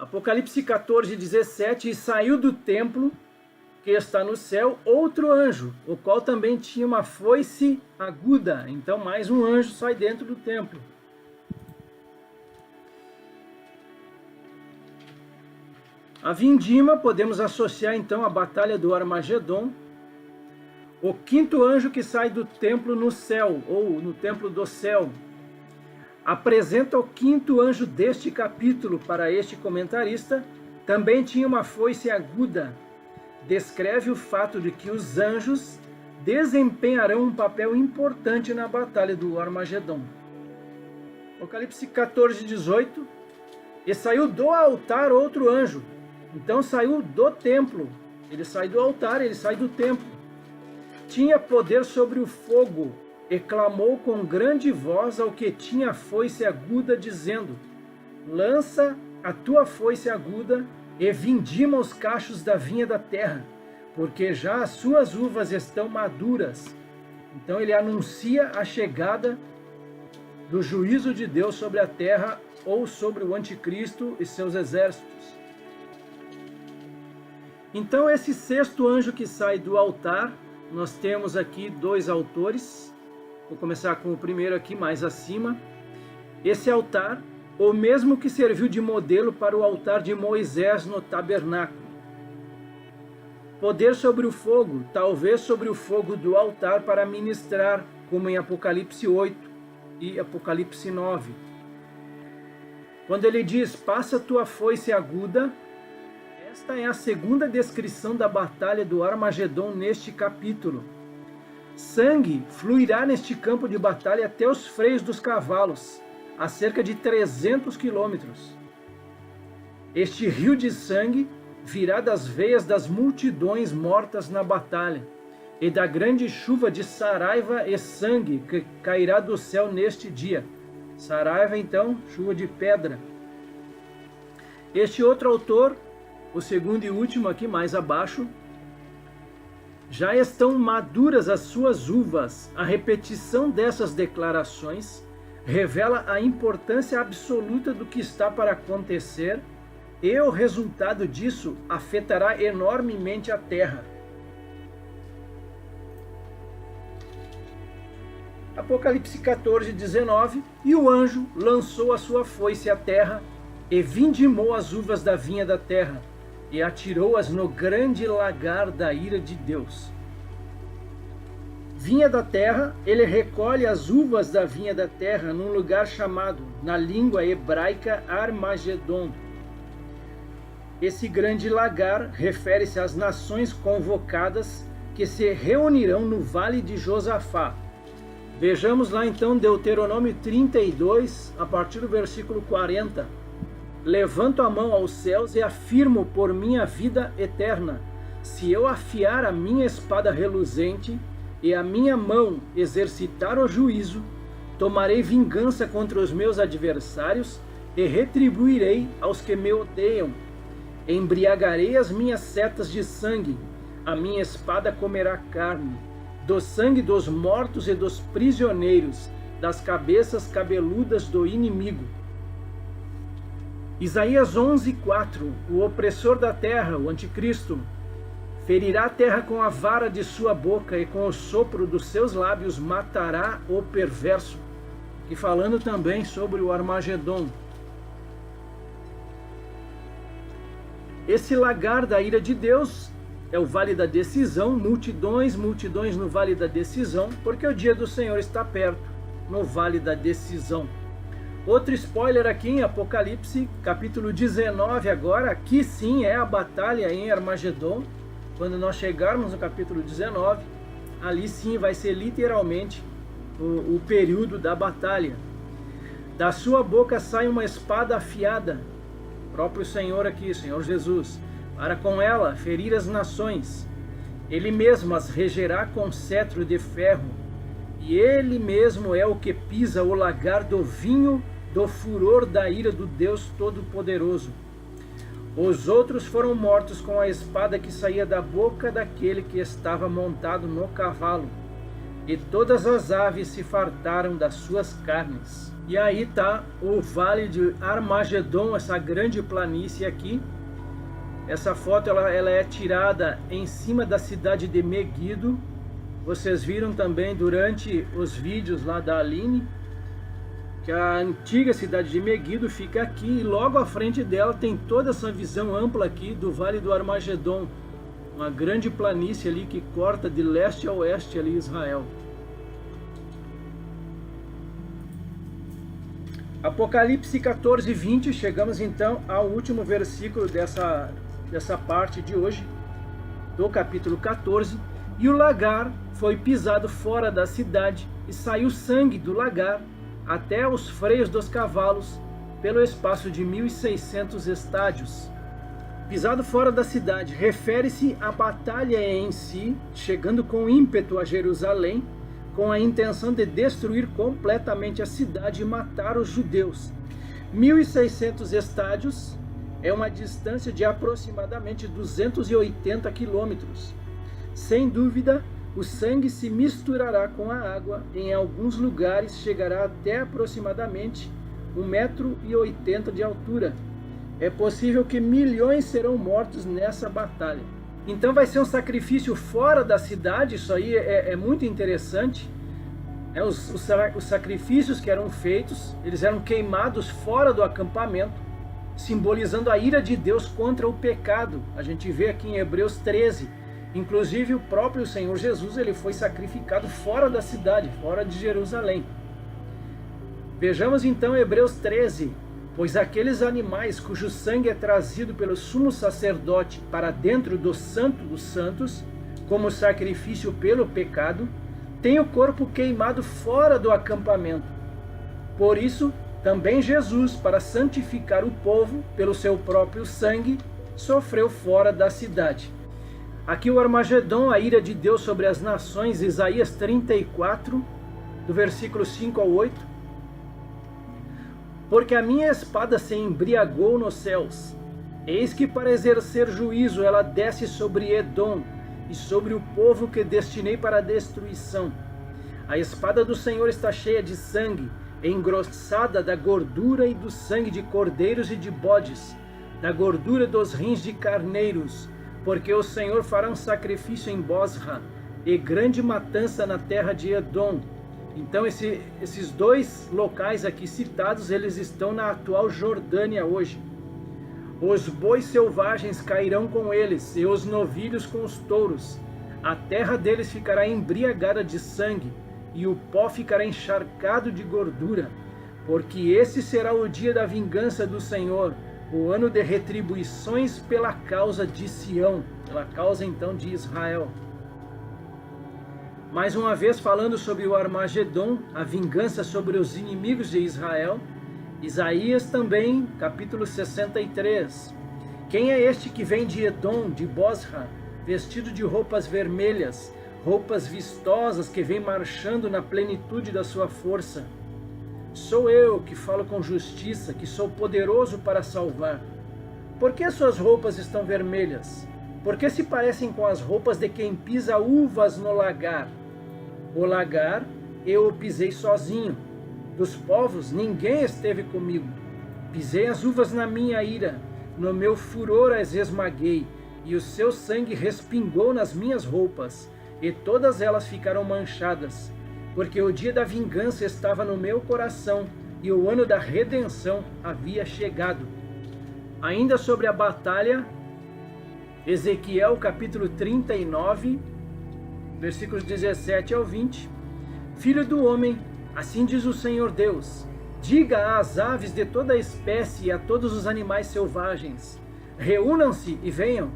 Apocalipse 14, 17, e saiu do templo que está no céu outro anjo, o qual também tinha uma foice aguda. Então mais um anjo sai dentro do templo. A vindima podemos associar então a batalha do Armagedon. O quinto anjo que sai do templo no céu, ou no templo do céu, apresenta o quinto anjo deste capítulo para este comentarista. Também tinha uma foice aguda. Descreve o fato de que os anjos desempenharão um papel importante na batalha do Armagedon. Apocalipse 14, 18. E saiu do altar outro anjo. Então saiu do templo. Ele sai do altar, ele sai do templo. Tinha poder sobre o fogo, e clamou com grande voz ao que tinha a foice aguda, dizendo: lança a tua foice aguda e vindima os cachos da vinha da terra, porque já as suas uvas estão maduras. Então ele anuncia a chegada do juízo de Deus sobre a terra, ou sobre o anticristo e seus exércitos. Então esse sexto anjo que sai do altar, nós temos aqui dois autores. Vou começar com o primeiro aqui, mais acima. Esse altar, o mesmo que serviu de modelo para o altar de Moisés no tabernáculo. Poder sobre o fogo, talvez sobre o fogo do altar para ministrar, como em Apocalipse 8 e Apocalipse 9. Quando ele diz, passa tua foice aguda, esta é a segunda descrição da batalha do Armagedon neste capítulo. Sangue fluirá neste campo de batalha até os freios dos cavalos, a cerca de 300 quilômetros. Este rio de sangue virá das veias das multidões mortas na batalha, e da grande chuva de saraiva e sangue que cairá do céu neste dia. Saraiva, então, chuva de pedra. Este outro autor, o segundo e último aqui mais abaixo, já estão maduras as suas uvas. A repetição dessas declarações revela a importância absoluta do que está para acontecer, e o resultado disso afetará enormemente a terra. Apocalipse 14, 19. E o anjo lançou a sua foice à terra, e vindimou as uvas da vinha da terra, e atirou-as no grande lagar da ira de Deus. Vinha da terra, ele recolhe as uvas da vinha da terra num lugar chamado, na língua hebraica, Armagedon. Esse grande lagar refere-se às nações convocadas que se reunirão no Vale de Josafá. Vejamos lá então Deuteronômio 32, a partir do versículo 40. Levanto a mão aos céus e afirmo por minha vida eterna, se eu afiar a minha espada reluzente e a minha mão exercitar o juízo, tomarei vingança contra os meus adversários e retribuirei aos que me odeiam. Embriagarei as minhas setas de sangue, a minha espada comerá carne, do sangue dos mortos e dos prisioneiros, das cabeças cabeludas do inimigo. Isaías 11:4. O opressor da terra, o anticristo, ferirá a terra com a vara de sua boca e com o sopro dos seus lábios matará o perverso. E falando também sobre o Armagedon. Esse lagar da ira de Deus é o vale da decisão, multidões no vale da decisão, porque o dia do Senhor está perto, no vale da decisão. Outro spoiler aqui em Apocalipse, capítulo 19 agora, aqui sim é a batalha em Armagedon. Quando nós chegarmos no capítulo 19, ali sim vai ser literalmente o período da batalha. Da sua boca sai uma espada afiada, o próprio Senhor aqui, Senhor Jesus, para com ela ferir as nações. Ele mesmo as regerá com cetro de ferro, e ele mesmo é o que pisa o lagar do vinho do furor da ira do Deus Todo-Poderoso. Os outros foram mortos com a espada que saía da boca daquele que estava montado no cavalo, e todas as aves se fartaram das suas carnes. E aí está o Vale de Armagedon, essa grande planície aqui. Essa foto ela é tirada em cima da cidade de Meguido. Vocês viram também durante os vídeos lá da Aline, que a antiga cidade de Meguido fica aqui, e logo à frente dela tem toda essa visão ampla aqui do Vale do Armagedon. Uma grande planície ali que corta de leste a oeste ali Israel. Apocalipse 14, 20, chegamos então ao último versículo dessa parte de hoje, do capítulo 14. E o lagar foi pisado fora da cidade, e saiu sangue do lagar até os freios dos cavalos, pelo espaço de 1.600 estádios. Pisado fora da cidade refere-se à batalha em si, chegando com ímpeto a Jerusalém, com a intenção de destruir completamente a cidade e matar os judeus. 1.600 estádios é uma distância de aproximadamente 280 quilômetros. Sem dúvida, o sangue se misturará com a água, em alguns lugares chegará até aproximadamente 1,80 m de altura. É possível que milhões serão mortos nessa batalha. Então vai ser um sacrifício fora da cidade. Isso aí é muito interessante. Os sacrifícios que eram feitos, eles eram queimados fora do acampamento, simbolizando a ira de Deus contra o pecado. A gente vê aqui em Hebreus 13, inclusive o próprio Senhor Jesus, ele foi sacrificado fora da cidade, fora de Jerusalém. Vejamos então Hebreus 13. Pois aqueles animais cujo sangue é trazido pelo sumo sacerdote para dentro do Santo dos Santos, como sacrifício pelo pecado, têm o corpo queimado fora do acampamento. Por isso, também Jesus, para santificar o povo pelo seu próprio sangue, sofreu fora da cidade. Aqui o Armagedon, a ira de Deus sobre as nações, Isaías 34, do versículo 5 ao 8. Porque a minha espada se embriagou nos céus. Eis que para exercer juízo ela desce sobre Edom e sobre o povo que destinei para a destruição. A espada do Senhor está cheia de sangue, engrossada da gordura e do sangue de cordeiros e de bodes, da gordura dos rins de carneiros, porque o Senhor fará um sacrifício em Bosra e grande matança na terra de Edom. Então esses dois locais aqui citados, eles estão na atual Jordânia hoje. Os bois selvagens cairão com eles, e os novilhos com os touros. A terra deles ficará embriagada de sangue, e o pó ficará encharcado de gordura, porque esse será o dia da vingança do Senhor, o ano de retribuições pela causa de Sião, pela causa então de Israel. Mais uma vez falando sobre o Armagedon, a vingança sobre os inimigos de Israel, Isaías também, capítulo 63. Quem é este que vem de Edom, de Bosra, vestido de roupas vermelhas, roupas vistosas, que vem marchando na plenitude da sua força? Sou eu que falo com justiça, que sou poderoso para salvar. Por que suas roupas estão vermelhas? Por que se parecem com as roupas de quem pisa uvas no lagar? O lagar eu o pisei sozinho. Dos povos ninguém esteve comigo. Pisei as uvas na minha ira, no meu furor as esmaguei, e o seu sangue respingou nas minhas roupas, e todas elas ficaram manchadas, porque o dia da vingança estava no meu coração, e o ano da redenção havia chegado. Ainda sobre a batalha, Ezequiel capítulo 39, versículos 17 ao 20. Filho do homem, assim diz o Senhor Deus, diga às aves de toda a espécie e a todos os animais selvagens, reúnam-se e venham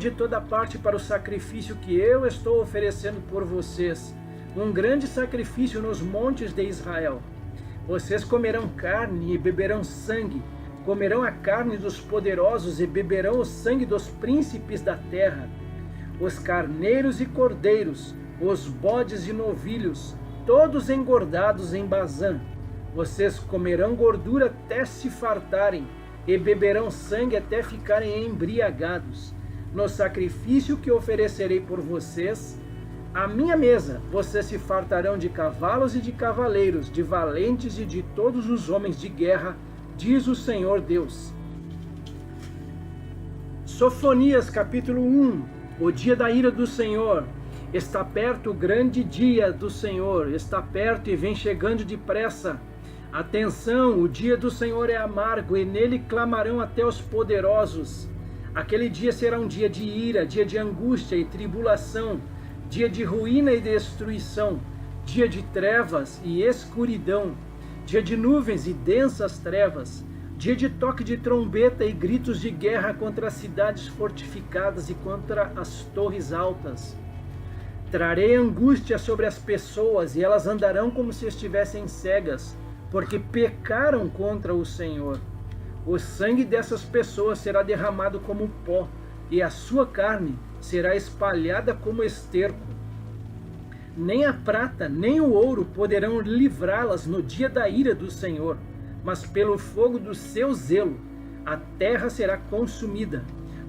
de toda parte para o sacrifício que eu estou oferecendo por vocês, um grande sacrifício nos montes de Israel. Vocês comerão carne e beberão sangue, comerão a carne dos poderosos e beberão o sangue dos príncipes da terra. Os carneiros e cordeiros, os bodes e novilhos, todos engordados em Bazã. Vocês comerão gordura até se fartarem, e beberão sangue até ficarem embriagados. No sacrifício que oferecerei por vocês, À minha mesa vocês se fartarão de cavalos e de cavaleiros, de valentes e de todos os homens de guerra, diz o Senhor Deus. Sofonias capítulo 1. O dia da ira do Senhor. Está perto o grande dia do Senhor, está perto e vem chegando depressa. Atenção, o dia do Senhor é amargo e nele clamarão até os poderosos. Aquele dia será um dia de ira, dia de angústia e tribulação, dia de ruína e destruição, dia de trevas e escuridão, dia de nuvens e densas trevas, dia de toque de trombeta e gritos de guerra contra as cidades fortificadas e contra as torres altas. Trarei angústia sobre as pessoas e elas andarão como se estivessem cegas, porque pecaram contra o Senhor. O sangue dessas pessoas será derramado como pó, e a sua carne será espalhada como esterco. Nem a prata, nem o ouro poderão livrá-las no dia da ira do Senhor, mas pelo fogo do seu zelo a terra será consumida,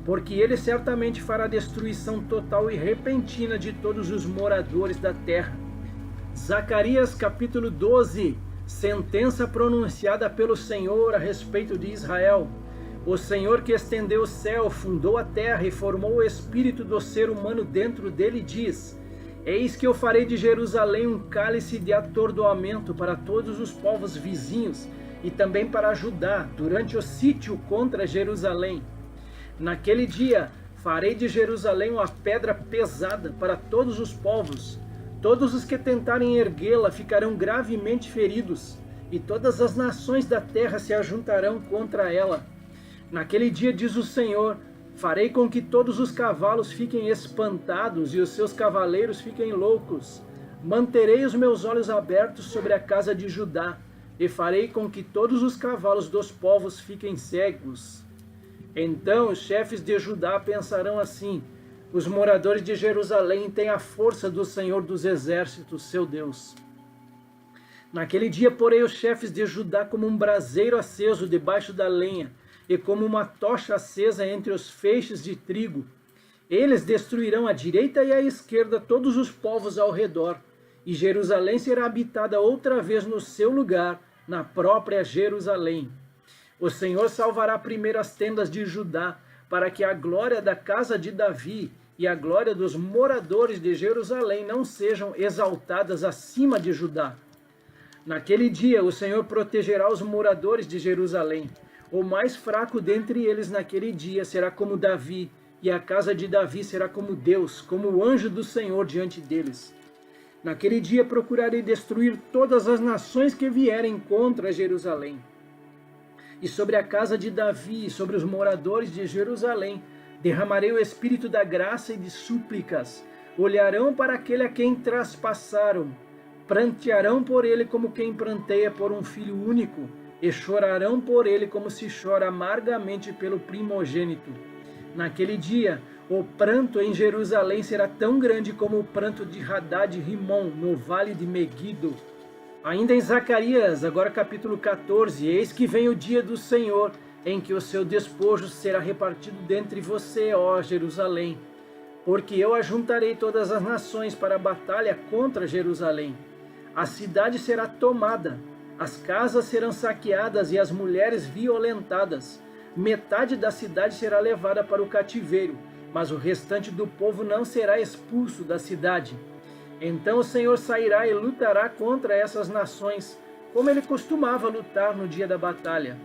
porque ele certamente fará destruição total e repentina de todos os moradores da terra. Zacarias capítulo 12. Sentença pronunciada pelo Senhor a respeito de Israel. O Senhor que estendeu o céu, fundou a terra e formou o espírito do ser humano dentro dele diz: Eis que eu farei de Jerusalém um cálice de atordoamento para todos os povos vizinhos e também para Judá, durante o sítio contra Jerusalém. Naquele dia farei de Jerusalém uma pedra pesada para todos os povos. Todos os que tentarem erguê-la ficarão gravemente feridos, e todas as nações da terra se ajuntarão contra ela. Naquele dia, diz o Senhor, farei com que todos os cavalos fiquem espantados e os seus cavaleiros fiquem loucos. Manterei os meus olhos abertos sobre a casa de Judá, e farei com que todos os cavalos dos povos fiquem cegos. Então os chefes de Judá pensarão assim: os moradores de Jerusalém têm a força do Senhor dos Exércitos, seu Deus. Naquele dia porei os chefes de Judá como um braseiro aceso debaixo da lenha, e como uma tocha acesa entre os feixes de trigo. Eles destruirão à direita e à esquerda todos os povos ao redor, e Jerusalém será habitada outra vez no seu lugar, na própria Jerusalém. O Senhor salvará primeiro as tendas de Judá, para que a glória da casa de Davi e a glória dos moradores de Jerusalém não sejam exaltadas acima de Judá. Naquele dia o Senhor protegerá os moradores de Jerusalém. O mais fraco dentre eles naquele dia será como Davi, e a casa de Davi será como Deus, como o anjo do Senhor diante deles. Naquele dia procurarei destruir todas as nações que vierem contra Jerusalém. E sobre a casa de Davi e sobre os moradores de Jerusalém derramarei o espírito da graça e de súplicas. Olharão para aquele a quem traspassaram, prantearão por ele como quem pranteia por um filho único, e chorarão por ele como se chora amargamente pelo primogênito. Naquele dia, o pranto em Jerusalém será tão grande como o pranto de Hadad e Rimon, no vale de Meguido. Ainda em Zacarias, agora capítulo 14, eis que vem o dia do Senhor, em que o seu despojo será repartido dentre você, ó Jerusalém. Porque eu ajuntarei todas as nações para a batalha contra Jerusalém. A cidade será tomada, as casas serão saqueadas e as mulheres violentadas. Metade da cidade será levada para o cativeiro, mas o restante do povo não será expulso da cidade. Então o Senhor sairá e lutará contra essas nações, como ele costumava lutar no dia da batalha.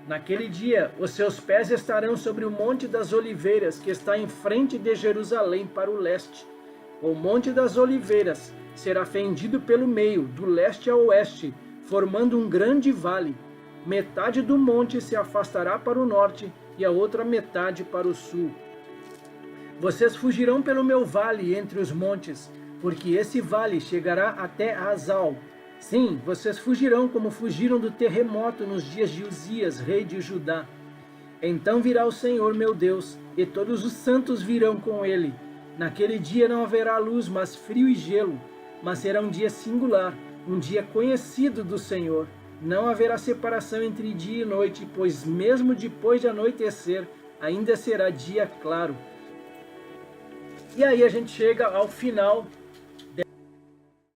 Naquele dia, os seus pés estarão sobre o Monte das Oliveiras, que está em frente de Jerusalém para o leste. O Monte das Oliveiras será fendido pelo meio, do leste a oeste, formando um grande vale. Metade do monte se afastará para o norte e a outra metade para o sul. Vocês fugirão pelo meu vale entre os montes, porque esse vale chegará até Azal. Sim, vocês fugirão como fugiram do terremoto nos dias de Uzias, rei de Judá. Então virá o Senhor meu Deus, e todos os santos virão com ele. Naquele dia não haverá luz, mas frio e gelo, mas será um dia singular, um dia conhecido do Senhor. Não haverá separação entre dia e noite, pois mesmo depois de anoitecer, ainda será dia claro. E aí a gente chega ao final